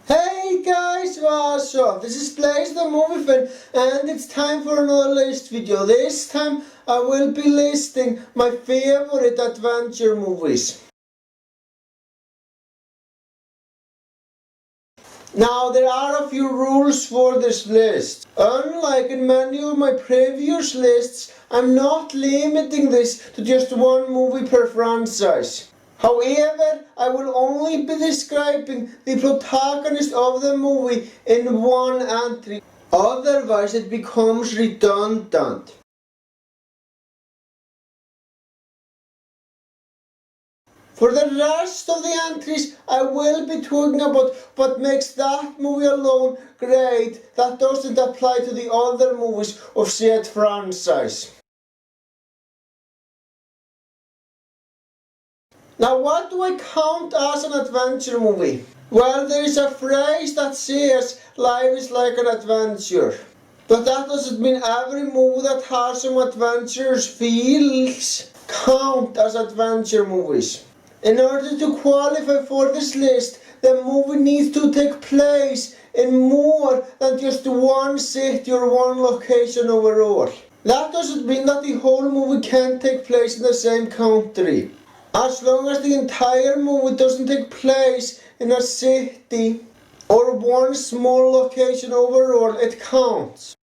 Hey guys, what's up? This is Blaze the Movie Fan and it's time for another list video. This time I will be listing my favorite adventure movies. Now there are a few rules for this list. Unlike in many of my previous lists, I'm not limiting this to just one movie per franchise. However, I will only be describing the protagonist of the movie in one entry, otherwise it becomes redundant. For the rest of the entries, I will be talking about what makes that movie alone great that doesn't apply to the other movies of said franchise. Now what do I count as an adventure movie? Well, there is a phrase that says life is like an adventure. But that doesn't mean every movie that has some adventurous feels count as adventure movies. In order to qualify for this list, the movie needs to take place in more than just one city or one location overall. That doesn't mean that the whole movie can't take place in the same country. As long as the entire movie doesn't take place in a city or one small location overall, it counts.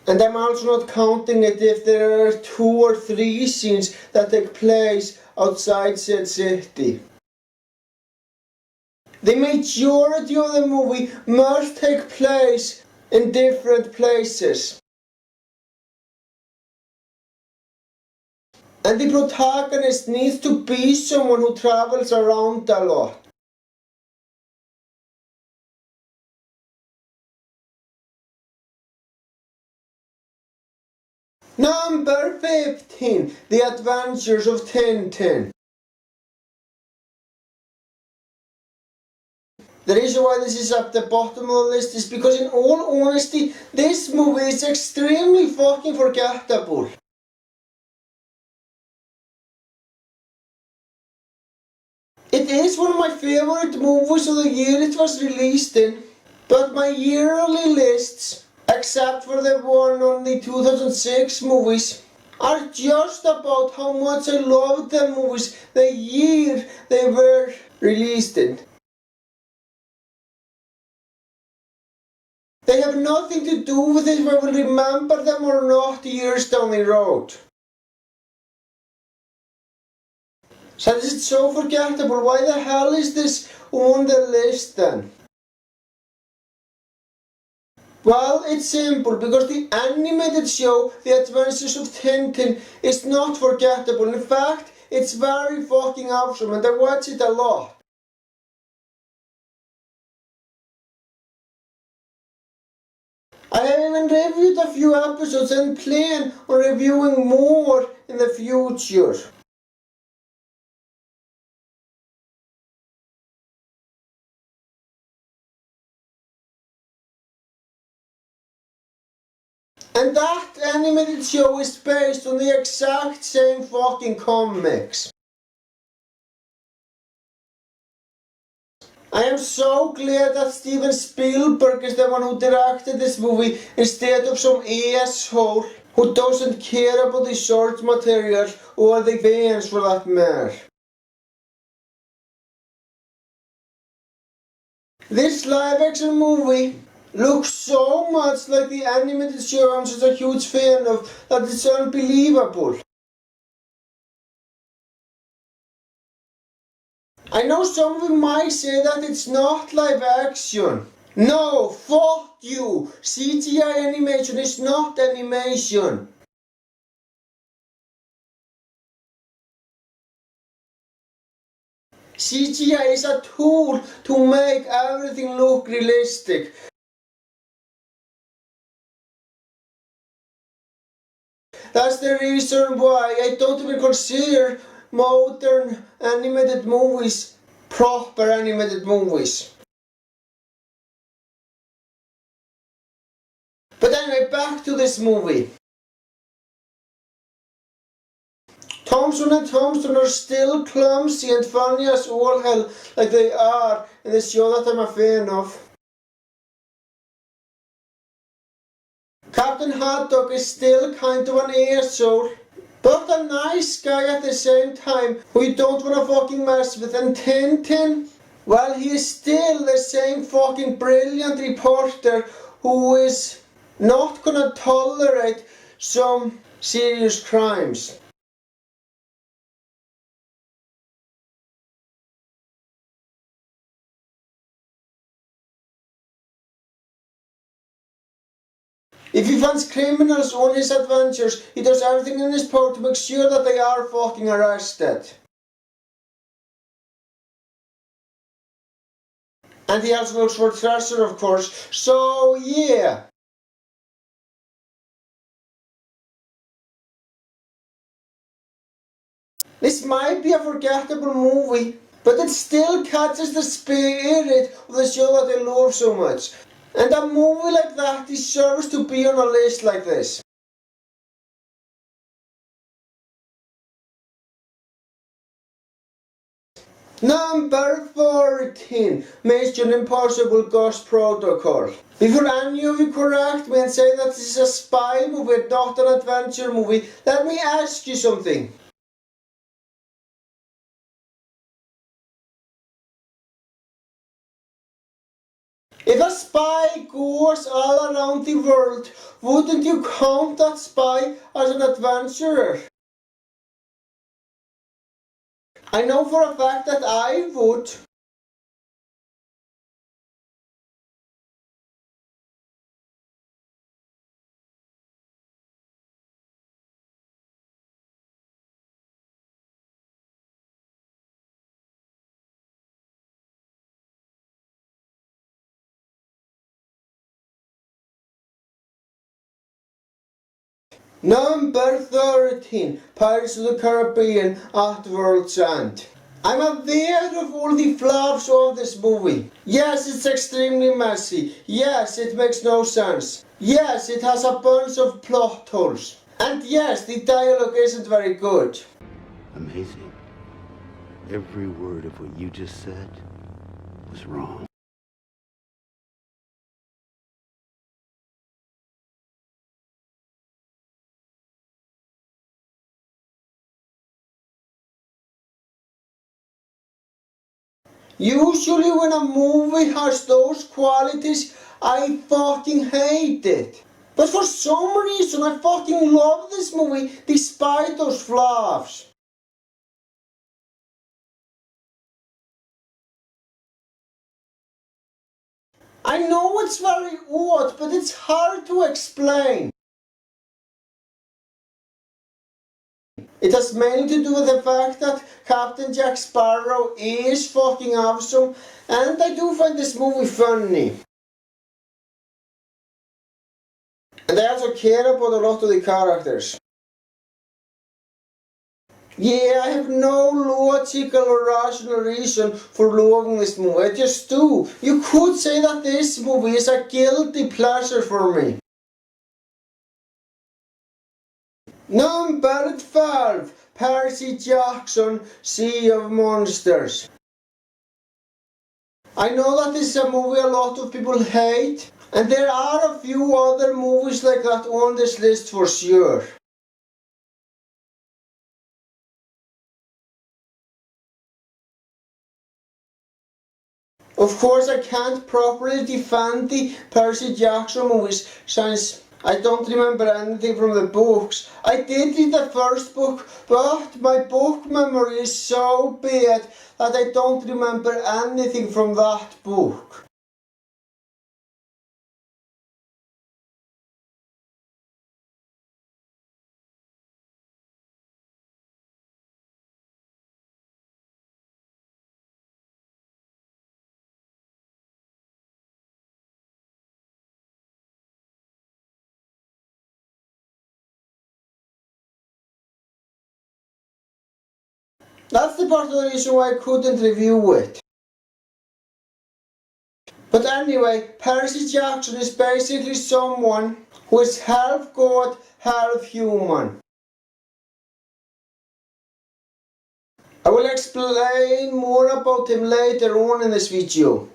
And I'm also not counting it if there are 2 or 3 scenes that take place outside said city. The majority of the movie must take place in different places. And the protagonist needs to be someone who travels around a lot. Number 15. The Adventures of Tintin. The reason why this is at the bottom of the list is because in all honesty, this movie is extremely fucking forgettable. It is one of my favorite movies of the year it was released in, but my yearly lists, except for the one on the 2006 movies, are just about how much I loved the movies the year they were released in. They have nothing to do with if I will remember them or not years down the road. Since it's so forgettable, why the hell is this on the list then? Well, it's simple, because the animated show, The Adventures of Tintin, is not forgettable. In fact, it's very fucking awesome and I watch it a lot. I have even reviewed a few episodes and plan on reviewing more in the future. And that animated show is based on the exact same fucking comics. I am so glad that Steven Spielberg is the one who directed this movie instead of some asshole who doesn't care about the source material or the fans for that matter. This live action movie looks so much like the animated show I'm such a huge fan of that it's unbelievable. I know some of you might say that it's not live action. No, fuck you! CGI animation is not animation. CGI is a tool to make everything look realistic. That's the reason why I don't even consider modern animated movies proper animated movies. But anyway, back to this movie. Tom Thompson and Thompson are still clumsy and funny as all hell, like they are in the show that I'm a fan of. Captain Haddock is still kind of an asshole, but a nice guy at the same time who you don't wanna fucking mess with. And Tintin, well, he is still the same fucking brilliant reporter who is not gonna tolerate some serious crimes. If he finds criminals on his adventures, he does everything in his power to make sure that they are fucking arrested. And he also looks for treasure, of course, so yeah. This might be a forgettable movie, but it still catches the spirit of the show that I love so much. And a movie like that deserves to be on a list like this. Number 14, Mission Impossible Ghost Protocol. Before any of you correct me and say that this is a spy movie, not an adventure movie, let me ask you something. If a spy goes all around the world, wouldn't you count that spy as an adventurer? I know for a fact that I would. Number 13, Pirates of the Caribbean at World's End. I'm aware of all the flaws of this movie. Yes, it's extremely messy. Yes, it makes no sense. Yes, it has a bunch of plot holes. And yes, the dialogue isn't very good. Amazing. Every word of what you just said was wrong. Usually when a movie has those qualities, I fucking hate it. But for some reason I fucking love this movie despite those flaws. I know it's very odd, but it's hard to explain. It has mainly to do with the fact that Captain Jack Sparrow is fucking awesome, and I do find this movie funny. And I also care about a lot of the characters. Yeah, I have no logical or rational reason for loving this movie, I just do. You could say that this movie is a guilty pleasure for me. Number 12, Percy Jackson, Sea of Monsters. I know that this is a movie a lot of people hate, and there are a few other movies like that on this list for sure. Of course, I can't properly defend the Percy Jackson movies since I don't remember anything from the books. I did read the first book, but my book memory is so bad that I don't remember anything from that book. That's the part of the reason why I couldn't review it. But anyway, Percy Jackson is basically someone who is half god, half human. I will explain more about him later on in this video.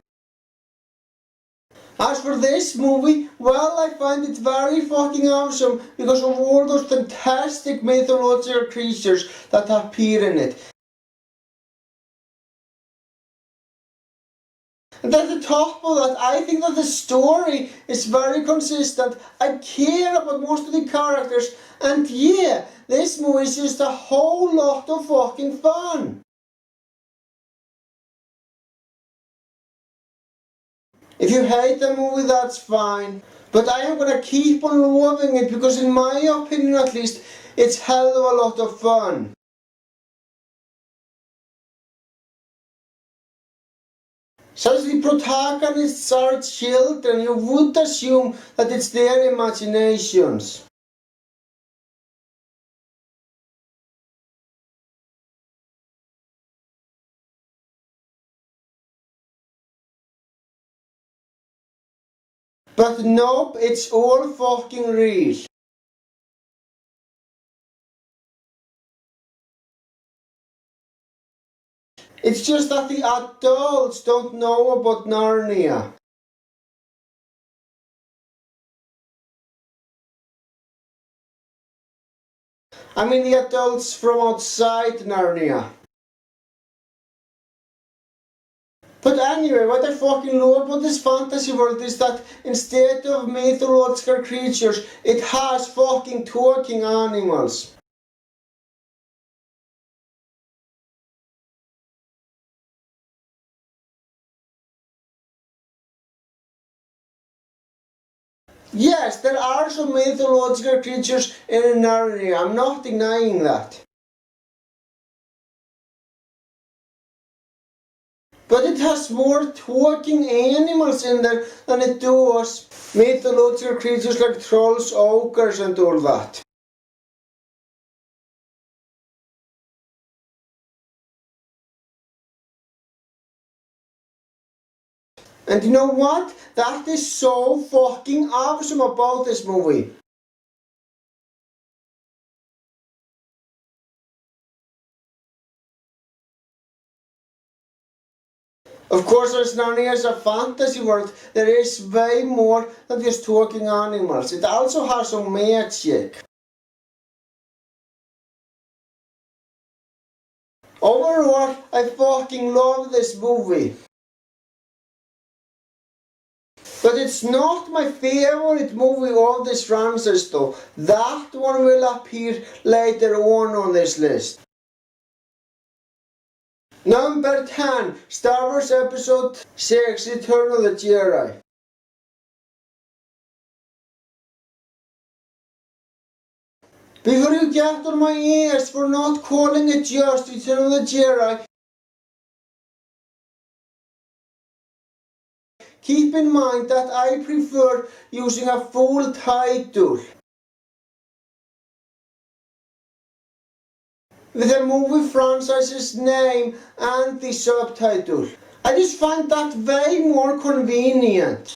As for this movie, well, I find it very fucking awesome because of all those fantastic mythological creatures that appear in it. And at the top of that, I think that the story is very consistent. I care about most of the characters, and yeah, this movie is just a whole lot of fucking fun. If you hate the movie, that's fine. But I am gonna keep on loving it because in my opinion at least, it's hell of a lot of fun. Since the protagonists are children, you would assume that it's their imaginations. But nope, it's all fucking real. It's just that the adults don't know about Narnia. I mean the adults from outside Narnia. But anyway, what I fucking love about this fantasy world is that instead of mythological creatures, it has fucking talking animals. Yes, there are some mythological creatures in Narnia, I'm not denying that. But it has more talking animals in there than it does mythological creatures like trolls, ogres and all that. And you know what? That is so fucking awesome about this movie. Of course, as Narnia is a fantasy world, there is way more than just talking animals. It also has some magic. Overall, I fucking love this movie. But it's not my favorite movie of this franchise though. That one will appear later on this list. Number 10, Star Wars Episode 6, Return of the Jedi. Before you get on my ears for not calling it just Return of the Jedi, keep in mind that I prefer using a full title. With the movie franchise's name and the subtitle. I just find that way more convenient.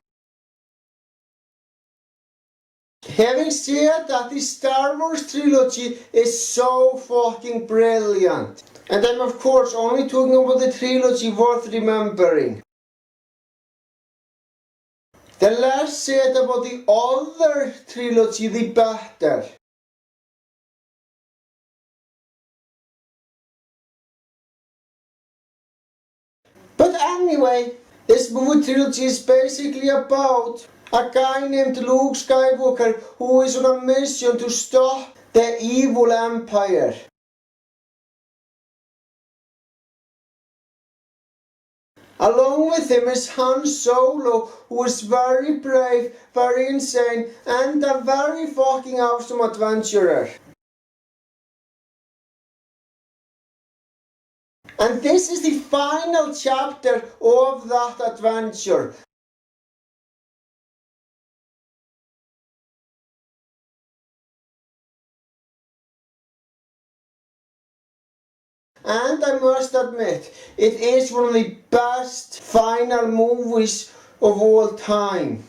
Having said that, the Star Wars trilogy is so fucking brilliant. And I'm of course only talking about the trilogy worth remembering. The less said about the other trilogy, the better. But anyway, this movie trilogy is basically about a guy named Luke Skywalker who is on a mission to stop the evil empire. Along with him is Han Solo, who is very brave, very insane, and a very fucking awesome adventurer. And this is the final chapter of that adventure. And I must admit, it is one of the best final movies of all time.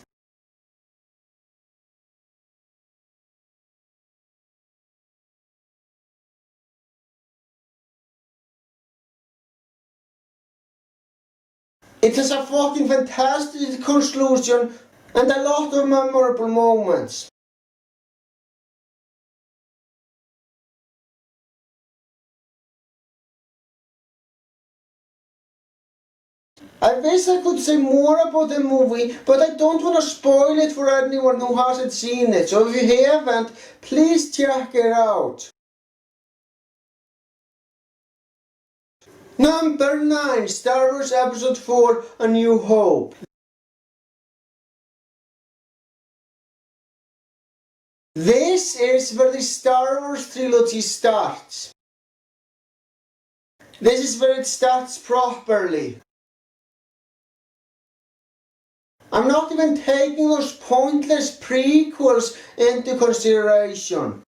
It has a fucking fantastic conclusion and a lot of memorable moments. I wish I could say more about the movie, but I don't want to spoil it for anyone who hasn't seen it, so if you haven't, please check it out. Number 9, Star Wars Episode 4, A New Hope. This is where the Star Wars trilogy starts. This is where it starts properly. I'm not even taking those pointless prequels into consideration.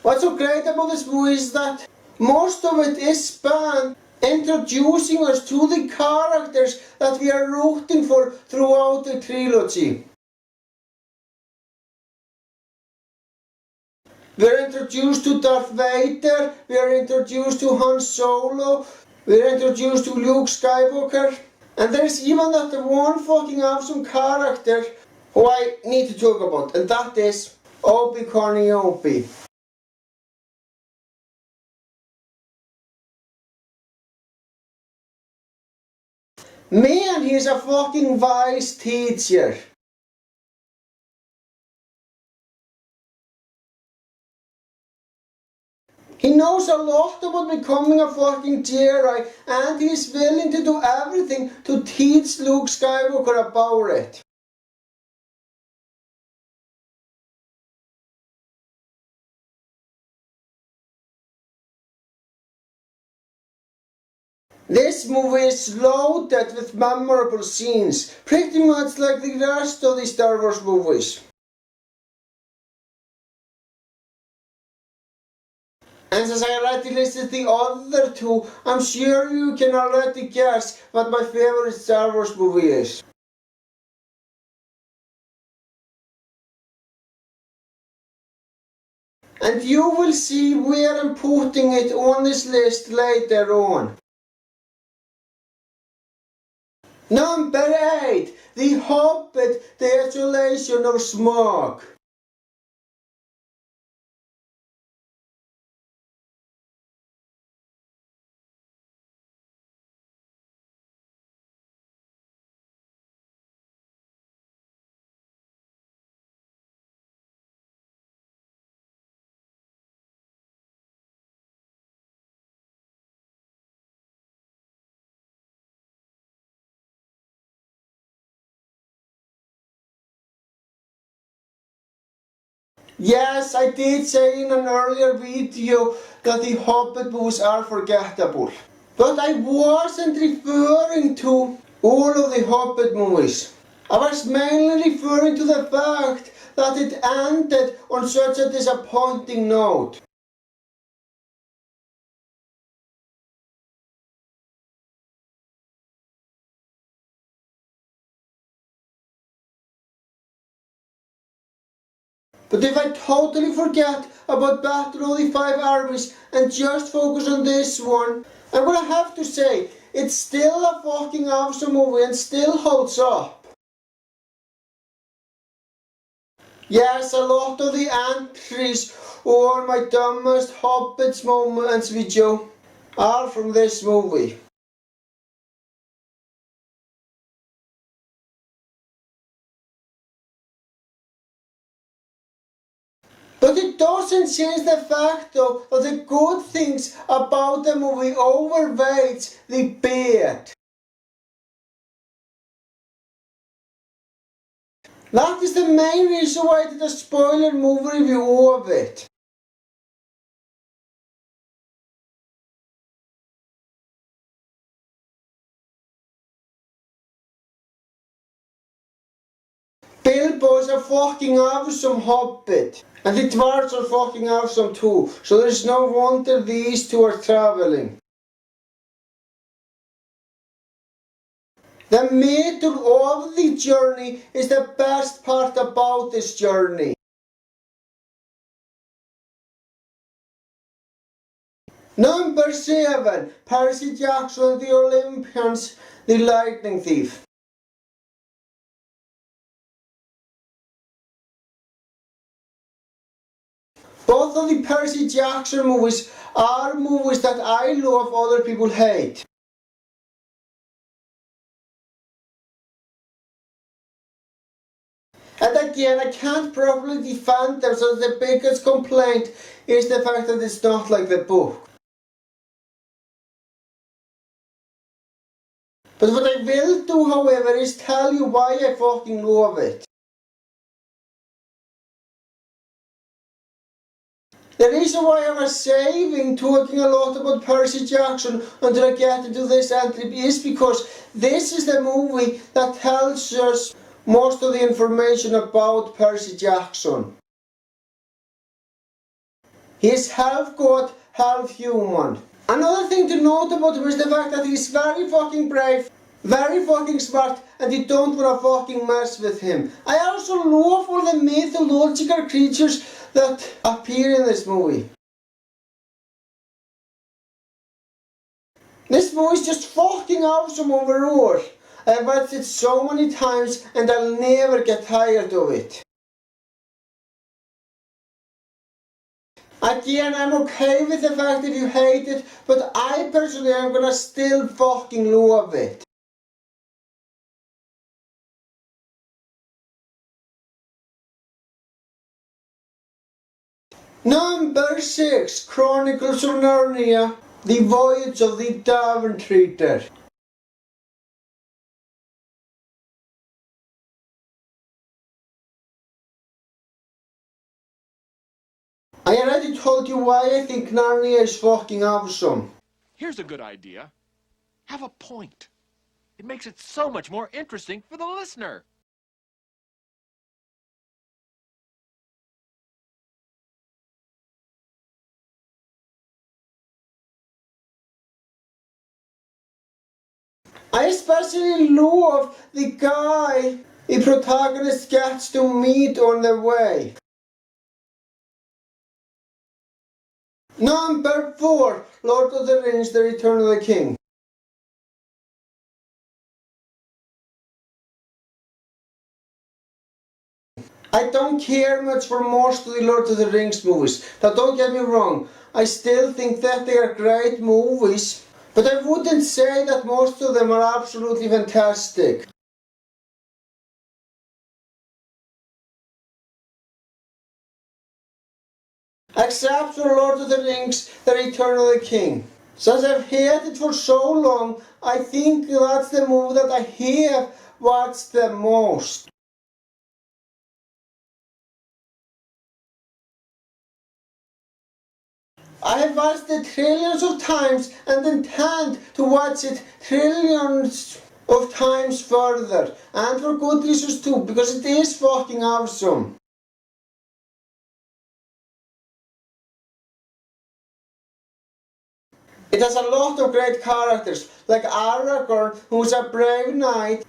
What's so great about this movie is that most of it is spent introducing us to the characters that we are rooting for throughout the trilogy. We are introduced to Darth Vader, we are introduced to Han Solo, we are introduced to Luke Skywalker, and there's even that one fucking awesome character who I need to talk about, and that is Obi-Wan Kenobi. Man, he's a fucking wise teacher. He knows a lot about becoming a fucking Jedi, and he's willing to do everything to teach Luke Skywalker about it. This movie is loaded with memorable scenes, pretty much like the rest of the Star Wars movies. And since I already listed the other two, I'm sure you can already guess what my favorite Star Wars movie is. And you will see where I'm putting it on this list later on. Number 8, The Hobbit, The Isolation of Smaug. Yes, I did say in an earlier video that the Hobbit movies are forgettable. But I wasn't referring to all of the Hobbit movies. I was mainly referring to the fact that it ended on such a disappointing note. But if I totally forget about Battle of the Five Armies and just focus on this one, I'm gonna have to say, it's still a fucking awesome movie and still holds up. Yes, a lot of the entries on my dumbest Hobbits moments video are from this movie. But it doesn't change the fact though that the good things about the movie overweights the bad. That is the main reason why I did a spoiler movie review of it. Bilbo's a fucking awesome hobbit. And the dwarves are fucking awesome too. So there's no wonder these two are travelling. The middle of the journey is the best part about this journey. Number 7. Percy Jackson, the Olympians, the lightning thief. Both of the Percy Jackson movies are movies that I love, other people hate. And again, I can't properly defend them, so the biggest complaint is the fact that it's not like the book. But what I will do, however, is tell you why I fucking love it. The reason why I was saving talking a lot about Percy Jackson until I get into this entry is because this is the movie that tells us most of the information about Percy Jackson. He's half god, half human. Another thing to note about him is the fact that he's very fucking brave, very fucking smart, and you don't wanna fucking mess with him. I also love all the mythological creatures that appear in this movie. This movie is just fucking awesome overall. I've watched it so many times and I'll never get tired of it. Again, I'm okay with the fact if you hate it, but I personally am gonna still fucking love it. Number 6. Chronicles of Narnia, The Voyage of the Adventages. I already told you why I think Narnia is fucking awesome. Here's a good idea. Have a point. It makes it so much more interesting for the listener. I especially love the guy the protagonist gets to meet on the way. Number 4. Lord of the Rings, The Return of the King. I don't care much for most of the Lord of the Rings movies. Now don't get me wrong, I still think that they are great movies, but I wouldn't say that most of them are absolutely fantastic. Except for Lord of the Rings, The Return of the King. Since I've hated it for so long, I think that's the movie that I have watched the most. I have watched it trillions of times and intend to watch it trillions of times further. And for good reasons too, because it is fucking awesome. It has a lot of great characters, like Aragorn, who's a brave knight,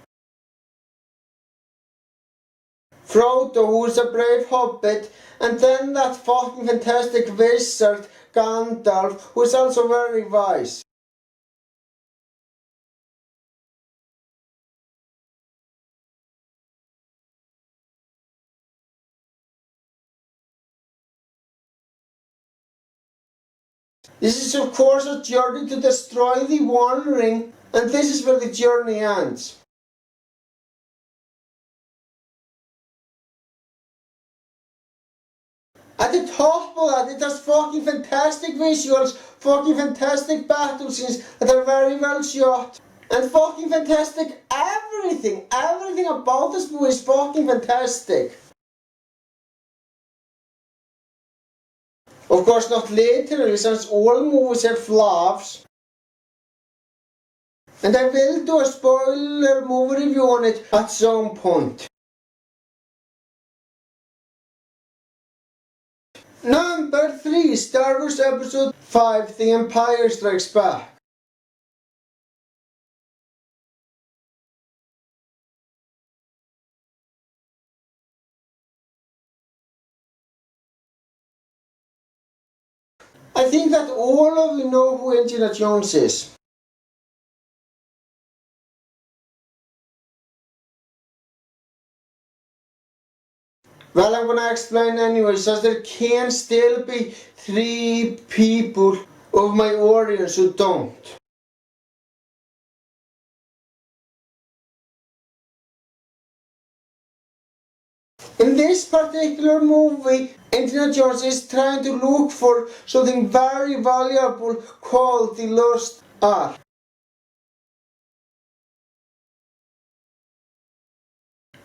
Frodo, who's a brave hobbit, and then that fucking fantastic wizard, Gandalf, who's also very wise. This is of course a journey to destroy the One Ring, and this is where the journey ends. At the top of that, it has fucking fantastic visuals, fucking fantastic battle scenes that are very well shot, and fucking fantastic everything. Everything about this movie is fucking fantastic. Of course not literally, since all movies have flaws. And I will do a spoiler movie review on it at some point. Number 3. Star Wars Episode 5, The Empire Strikes Back. I think that all of you know who Indiana Jones is. Well, I'm gonna explain anyway, so there can still be 3 people of my audience who don't. In this particular movie, Indiana Jones is trying to look for something very valuable called the Lost Ark.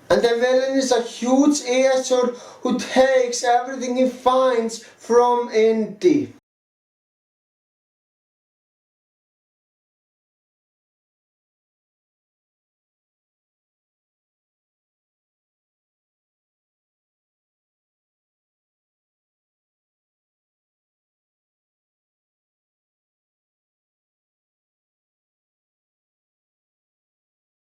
And the villain is a huge asshole who takes everything he finds from Indy.